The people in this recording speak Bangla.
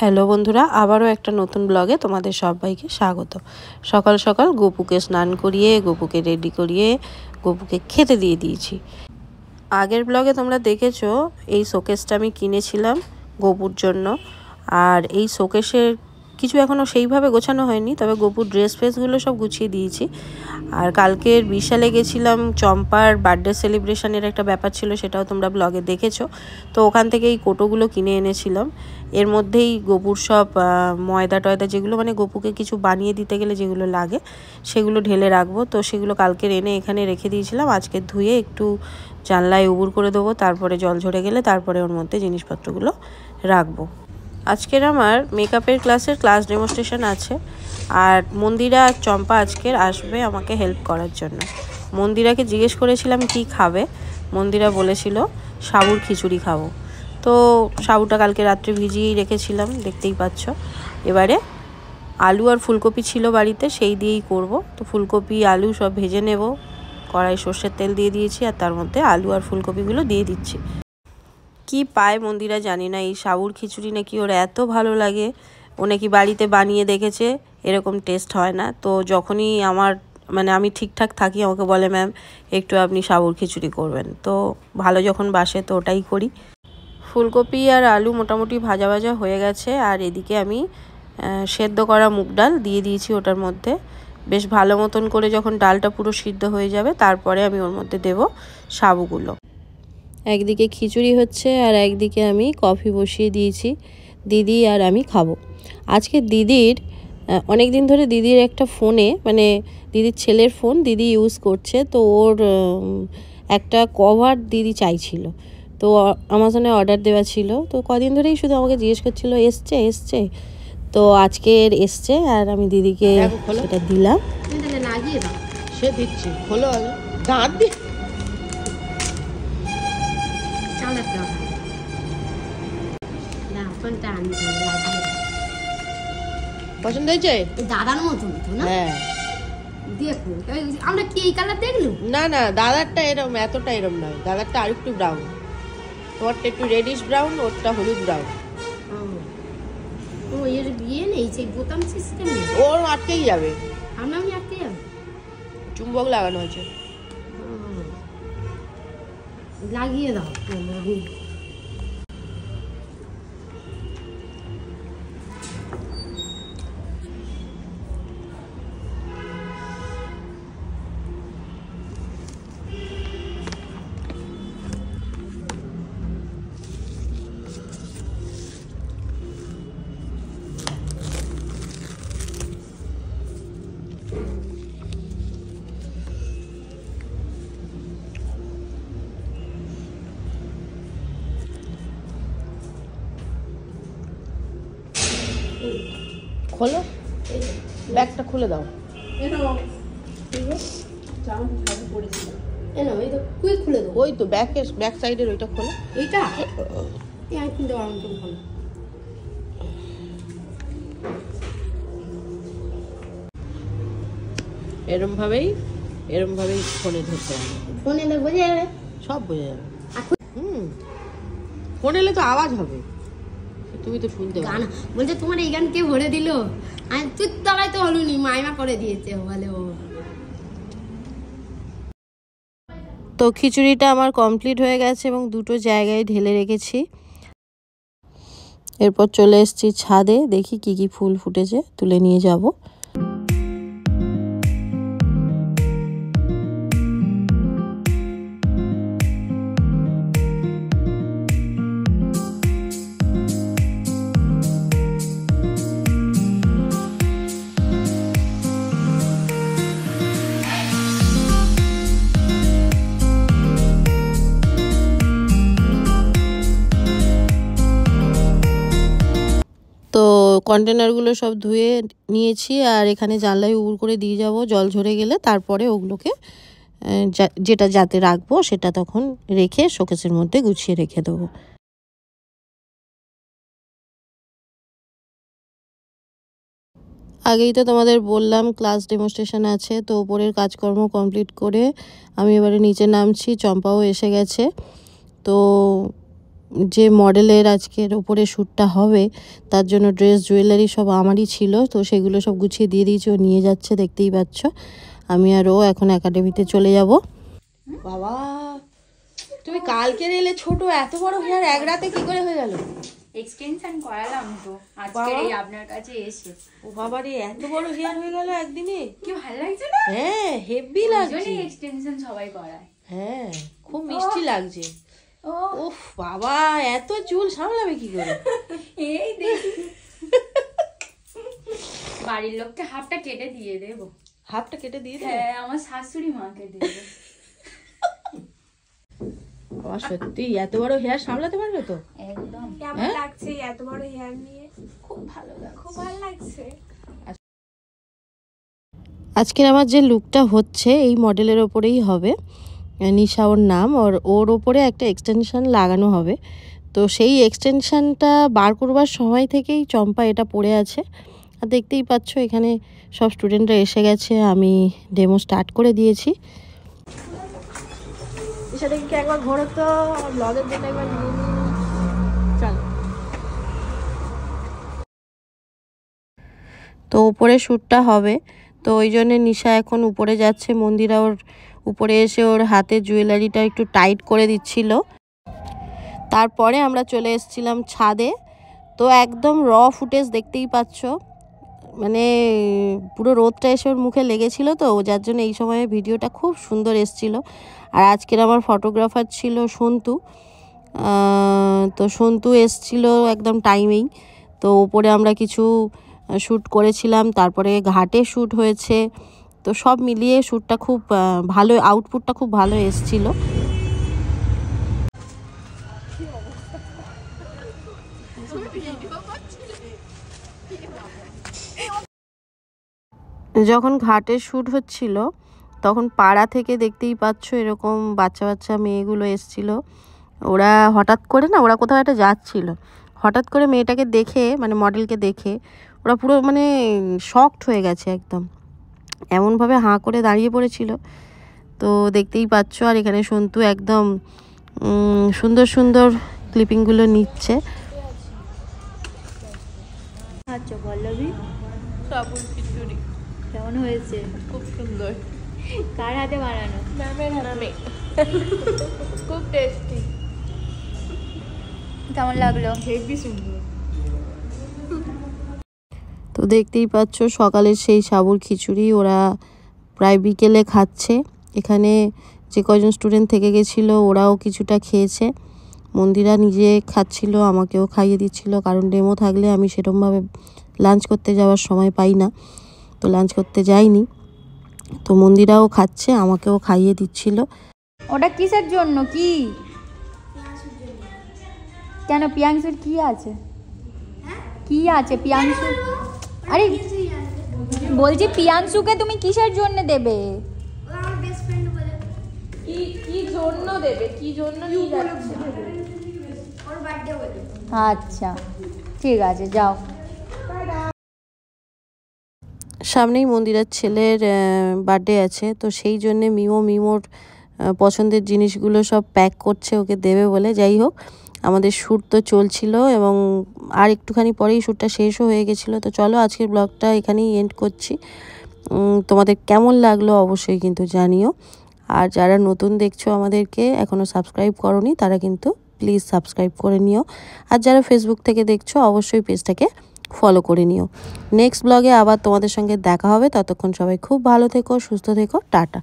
হ্যালো বন্ধুরা, আবারও একটা নতুন ব্লগে তোমাদের সবাইকে স্বাগত। সকাল সকাল গপুকে স্নান করিয়ে, গপুকে রেডি করিয়ে, গপুকে খেতে দিয়ে দিয়েছি। আগের ব্লগে তোমরা দেখেছো এই শোকেসটা আমি কিনেছিলাম গপুর জন্য। আর এই শোকেসের কিছু এখনও সেইভাবে গোছানো হয়নি, তবে গপুর ড্রেস ফ্রেসগুলো সব গুছিয়ে দিয়েছি। আর কালকের বিশালে গেছিলাম, চম্পার বার্থডে সেলিব্রেশনের একটা ব্যাপার ছিল, সেটাও তোমরা ব্লগে দেখেছো। তো ওখান থেকে এই কোটোগুলো কিনে এনেছিলাম। এর মধ্যেই গপুর সব ময়দা টয়দা যেগুলো মানে গপুকে কিছু বানিয়ে দিতে গেলে যেগুলো লাগে সেগুলো ঢেলে রাখবো। তো সেগুলো কালকের এনে এখানে রেখে দিয়েছিলাম। আজকে ধুয়ে একটু জানলায় উবুর করে দেবো, তারপরে জল ঝরে গেলে তারপরে ওর মধ্যে জিনিসপত্রগুলো রাখবো। আজকের আমার মেকআপের ক্লাস ডেমনস্ট্রেশন আছে। আর মন্দিরা আর চম্পা আজকের আসবে আমাকে হেল্প করার জন্য। মন্দিরাকে জিজ্ঞেস করেছিলাম কি খাবে, মন্দিরা বলেছিল সাবুর খিচুড়ি খাবো। তো সাবুটা কালকে রাত্রে ভিজিয়েই রেখেছিলাম, দেখতেই পাচ্ছ। এবারে আলু আর ফুলকপি ছিল বাড়িতে, সেই দিয়েই করব। তো ফুলকপি আলু সব ভেজে নেব, কড়াই সর্ষের তেল দিয়ে দিয়েছি, আর তার মধ্যে আলু আর ফুলকপিগুলো দিয়ে দিচ্ছি। কি পায় মন্দিরা জানি না, এই সাবুর খিচুড়ি নাকি ওর এত ভালো লাগে। ও নাকি বাড়িতে বানিয়ে দেখেছে, এরকম টেস্ট হয় না। তো যখনই আমি ঠিকঠাক থাকি, আমাকে বলে ম্যাম একটু আপনি সাবুর খিচুড়ি করবেন। তো ভালো যখন বাসে তো ওটাই করি। ফুলকপি আর আলু মোটামুটি ভাজা ভাজা হয়ে গেছে। আর এদিকে আমি সেদ্ধ করা মুগ ডাল দিয়ে দিয়েছি ওটার মধ্যে। বেশ ভালো মতন করে যখন ডালটা পুরো সিদ্ধ হয়ে যাবে, তারপরে আমি ওর মধ্যে দেব সাবুগুলো। একদিকে খিচুড়ি হচ্ছে আর একদিকে আমি কফি বসিয়ে দিয়েছি। দিদি আর আমি খাবো। আজকে দিদির অনেক দিন ধরে দিদির একটা ফোনে, মানে দিদির ছেলের ফোন দিদি ইউজ করছে, তো ওর একটা কভার দিদি চাইছিল। তো আমাজনে অর্ডার দেওয়া ছিল, তো কদিন ধরেই শুধু আমাকে জিজ্ঞেস করছিল এসছে। তো আজকের এসছে আর আমি দিদিকে সেটা দিলাম। সে দিচ্ছি, খোলো দাঁত দিয়ে পছন্দ হয়েছে? দাদার মতন তো না? হ্যাঁ দেখো আমরা কি এই কালার দেখলুম? না না, দাদারটা এরকম এতটা এরকম নয়, দাদারটা আর একটু ব্রাউন, তোমারটা একটু রেডিশ ব্রাউন, ওরটা হলুদ ব্রাউন। ও এর বিয়ে নেই, সেই বোতাম সিস্টেম নেই, ওর আটকেই যাবে। আমি আটকে যাবে, চুম্বক লাগানো আছে, লাগিয়ে দাও। খোলো, ব্যাগটা খুলে দাও। ওই তো ব্যাক সাইডের ওইটা খোলো। এইটা এরম ভাবেই ফোনে ধরতে হবে, ফোনে বোঝা যাবে, সব বোঝা যাবে। ফোন এলে তো আওয়াজ হবে, তুমি তো শুনতে পাবে। গানা বলছে তোমার এই গান কে ভরে দিল? আমি তুই তলায় তো হলুনি, মাইমা করে দিয়েছে বলে ও। তো খিচুড়িটা আমার কমপ্লিট হয়ে গেছে এবং দুটো জায়গায় ঢেলে রেখেছি। এরপর চলে এসেছি ছাদে, দেখি কি কি ফুল ফুটেছে, তুলে নিয়ে যাব। তো কন্টেনারগুলো সব ধুয়ে নিয়েছি আর এখানে জানলায় উবুর করে দিয়ে যাব। জল ঝরে গেলে তারপরে ওগুলোকে যেটা যাতে রাখবো সেটা তখন রেখে শোকেসের মধ্যে গুছিয়ে রেখে দেবো। আগেই তো তোমাদের বললাম ক্লাস ডেমনস্ট্রেশন আছে, তো উপরের কাজকর্ম কমপ্লিট করে আমি এবারে নিচে নামছি। চম্পাও এসে গেছে। তো যে মডেলের আজকের ওপরে শ্যুটটা হবে তার জন্য ড্রেস জুয়েলারি সব আমারই ছিল, তো সেগুলো সব গুছিয়ে দিয়ে দিয়েছি। ও নিয়ে যাচ্ছে, দেখতেই পাচ্ছ। আমি আর ও এখন একাডেমিতে চলে যাব। বাবা তুমি কালকের এলে ছোট, এত বড় হেয়ার এক রাতে কি করে হয়ে গেল? এক্সটেনশন করালাম তো আজকে এই আপনার কাছে এসে। ও বাবা রে, এত বড় হেয়ার হয়ে গেল একদিনে! কি ভালো লাগছে না? হ্যাঁ, হেভি লাগছে। এক্সটেনশন সবাই করায়। হ্যাঁ, খুব মিষ্টি লাগছে। ও উফ বাবা, এত চুল সামলাবে কি করে? এই দেখি বাড়ির লোককে হাফটা কেটে দিয়ে দেবো। হাফটা কেটে দিয়ে দে। হ্যাঁ, আমার শাশুড়ি মাকে দেবো। বাবা সত্যি এত বড় হেয়ার সামলাতে পারবে তো? একদম। কেমন লাগছে এত বড় হেয়ার নিয়ে? খুব ভালো লাগছে। খুব ভালো লাগছে। আজকের আমার যে লুকটা হচ্ছে এই মডেলের ওপরেই হবে। নিশা ওর নাম, ওর ওপরে একটা এক্সটেনশন লাগানো হবে। তো সেই এক্সটেনশনটা বার করবার সময় থেকেই চম্পা এটা পড়ে আছে। আর দেখতেই পাচ্ছ এখানে সব স্টুডেন্টরা এসে গেছে, আমি ডেমো স্টার্ট করে দিয়েছি। সেটাকে একবার ঘোরো তো, ব্লগের জন্য একবার নিয়ে চল। তো উপরে শ্যুটটা হবে, তো ওই জন্য নিশা এখন উপরে যাচ্ছে। মন্দিরা ওর উপরে এসে ওর হাতে জুয়েলারিটা একটু টাইট করে দিচ্ছিল। তারপরে আমরা চলে এসেছিলাম ছাদে। তো একদম র ফুটেজ দেখতেই পাচ্ছ, মানে পুরো রোদটা এসে ওর মুখে লেগেছিল, তো যার জন্য এই সময়ে ভিডিওটা খুব সুন্দর এসছিল। আর আজকের আমার ফটোগ্রাফার ছিল সন্তু। তো সন্তু এসছিল একদম টাইমেই। তো ওপরে আমরা কিছু শ্যুট করেছিলাম, তারপরে ঘাটে শ্যুট হয়েছে। তো সব মিলিয়ে শ্যুটটা খুব ভালো, আউটপুটটা খুব ভালো এসছিল। যখন ঘাটে শ্যুট হচ্ছিল তখন পাড়া থেকে দেখতেই পাচ্ছ এরকম বাচ্চা বাচ্চা মেয়েগুলো এসছিল। ওরা হঠাৎ করে না, ওরা কোথাও একটা যাচ্ছিল, হঠাৎ করে মেয়েটাকে দেখে, মানে মডেলকে দেখে ওরা পুরো মানে শকড হয়ে গেছে একদম, এমনভাবে হাঁ করে দাঁড়িয়ে পড়েছিল। তো দেখতেই পাচ্ছ। আর এখানে সন্তু একদম সুন্দর সুন্দর ক্লিপিংগুলো নিচ্ছে। আচ্ছা পল্লবী, সাবুন খিচুড়ি কেমন হয়েছে? খুব সুন্দর। কার হাতে বানানো? ম্যামের হাতে। খুব টেস্টি। কেমন লাগলো? হেভি সুন্দর। তো দেখতেই পাচ্ছ সকালের সেই সাবুর খিচুড়ি ওরা প্রায় বিকেলে খাচ্ছে। এখানে যে কজন স্টুডেন্ট থেকে গেছিলো ওরাও কিছুটা খেয়েছে। মন্দিরা নিজে খাচ্ছিল, আমাকেও খাইয়ে দিচ্ছিল, কারণ ডেমো থাকলে আমি সেরকমভাবে লাঞ্চ করতে যাওয়ার সময় পাই না, তো লাঞ্চ করতে যাইনি। তো মন্দিরাও খাচ্ছে, আমাকেও খাইয়ে দিচ্ছিল। ওটা কিসের জন্য? কি কেন? পিয়াংশুর কি আছে? কি আছে পিয়াংশু? আরে বলছি পিয়াংশুকে তুমি কিসের জন্য দেবে? কি জন্য দেবে? কি জন্য নিয়ে যাচ্ছে? আচ্ছা ঠিক আছে, যাও। সামনেই মন্দিরের ছেলের বার্থডে আছে, তো সেই জন্যে মিমোর পছন্দের জিনিসগুলো সব প্যাক করছে ওকে দেবে বলে। যাই হোক, আমাদের শ্যুট তো চলছিল এবং আর একটুখানি পরেই শ্যুটটা শেষও হয়ে গেছিলো। তো চলো আজকের ব্লগটা এখানেই এন্ড করছি। তোমাদের কেমন লাগলো অবশ্যই কিন্তু জানিও। আর যারা নতুন দেখছো আমাদেরকে, এখনও সাবস্ক্রাইব করোনি, তারা কিন্তু প্লিজ সাবস্ক্রাইব করে নিও। আর যারা ফেসবুক থেকে দেখছো অবশ্যই পেজটাকে ফলো করে নিও। নেক্সট ব্লগে আবার তোমাদের সঙ্গে দেখা হবে। ততক্ষণ সবাই খুব ভালো থেকো, সুস্থ থেকো, টাটা।